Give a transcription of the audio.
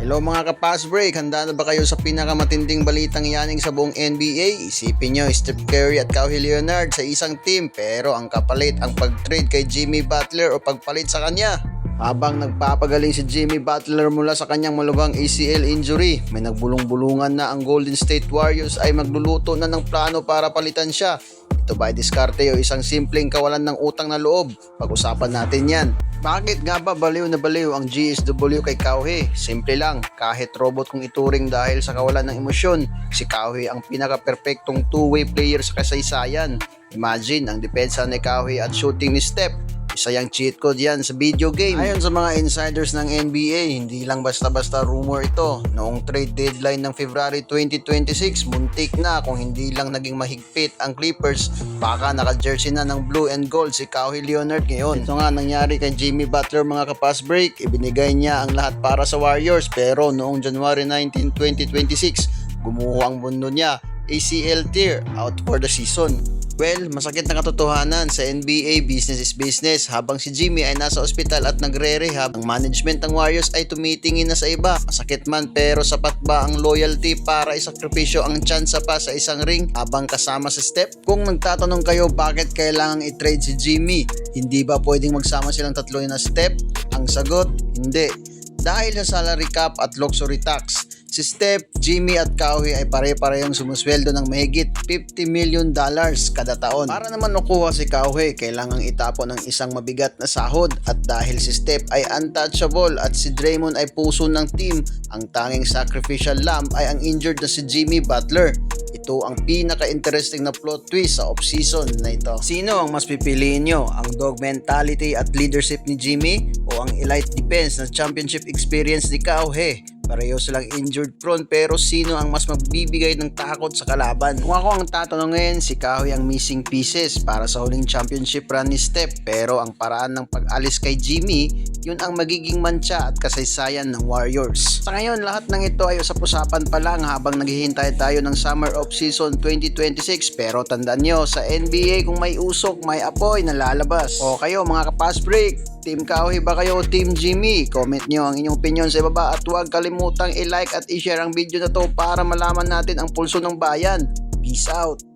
Hello mga ka-Fast Break, handa na ba kayo sa pinakamatinding balitang yaning sa buong NBA? Isipin nyo, Steph Curry at Kawhi Leonard sa isang team pero ang kapalit ang pag-trade kay Jimmy Butler o pagpalit sa kanya. Habang nagpapagaling si Jimmy Butler mula sa kanyang malubhang ACL injury, may nagbulong-bulungan na ang Golden State Warriors ay magluluto na ng plano para palitan siya. Ito ba ay diskarte o isang simpleng kawalan ng utang na loob? Pag-usapan natin yan. Bakit nga ba baliw na baliw ang GSW kay Kawhi? Simple lang, kahit robot kung ituring dahil sa kawalan ng emosyon, si Kawhi ang pinaka-perfectong two-way player sa kasaysayan. Imagine ang depensa ni Kawhi at shooting ni Steph. Isa yung cheat code yan sa video game. Ayon sa mga insiders ng NBA, hindi lang basta-basta rumor ito. Noong trade deadline ng February 2026, muntik na kung hindi lang naging mahigpit ang Clippers, baka naka-jersey na ng blue and gold si Kawhi Leonard ngayon. Ito nga nangyari kay Jimmy Butler mga ka-Fast Break. Ibinigay niya ang lahat para sa Warriors pero noong January 19, 2026, gumuho ang mundo niya. ACL tear, out for the season. Well, masakit na katotohanan sa NBA, business is business. Habang si Jimmy ay nasa ospital at nagre-rehab, ang management ng Warriors ay tumitingin na sa iba. Masakit man pero sapat ba ang loyalty para isakripisyo ang tsansa pa sa isang ring habang kasama sa Steph? Kung nagtatanong kayo bakit kailangang i-trade si Jimmy, hindi ba pwedeng magsama silang tatlo na Steph? Ang sagot, hindi. Dahil sa salary cap at luxury tax, si Steph, Jimmy at Kawhi ay pare-parehong sumusweldo ng mahigit $50 million kada taon. Para naman makuha si Kawhi, kailangang itapon ng isang mabigat na sahod at dahil si Steph ay untouchable at si Draymond ay puso ng team, ang tanging sacrificial lamb ay ang injured na si Jimmy Butler. Ito ang pinaka-interesting na plot twist sa off-season na ito. Sino ang mas pipiliin nyo? Ang dog mentality at leadership ni Jimmy o ang elite defense na championship experience ni Kawhi? Pareho silang injured prone pero sino ang mas magbibigay ng takot sa kalaban? Kung ako ang tatanungin, si Kawhi ang missing pieces para sa huling championship run ni Steph pero ang paraan ng pag-alis kay Jimmy, yun ang magiging mantsa at kasaysayan ng Warriors. Sa ngayon, lahat ng ito ay usap-usapan pa lang habang naghihintay tayo ng summer off-season 2026 pero tandaan nyo, sa NBA kung may usok, may apoy na lalabas. O kayo mga ka-Fast Break, Team Kawhi ba kayo o Team Jimmy? Comment nyo ang inyong opinion sa ibaba at huwag kalimutang i-like at i-share ang video na to para malaman natin ang pulso ng bayan. Peace out!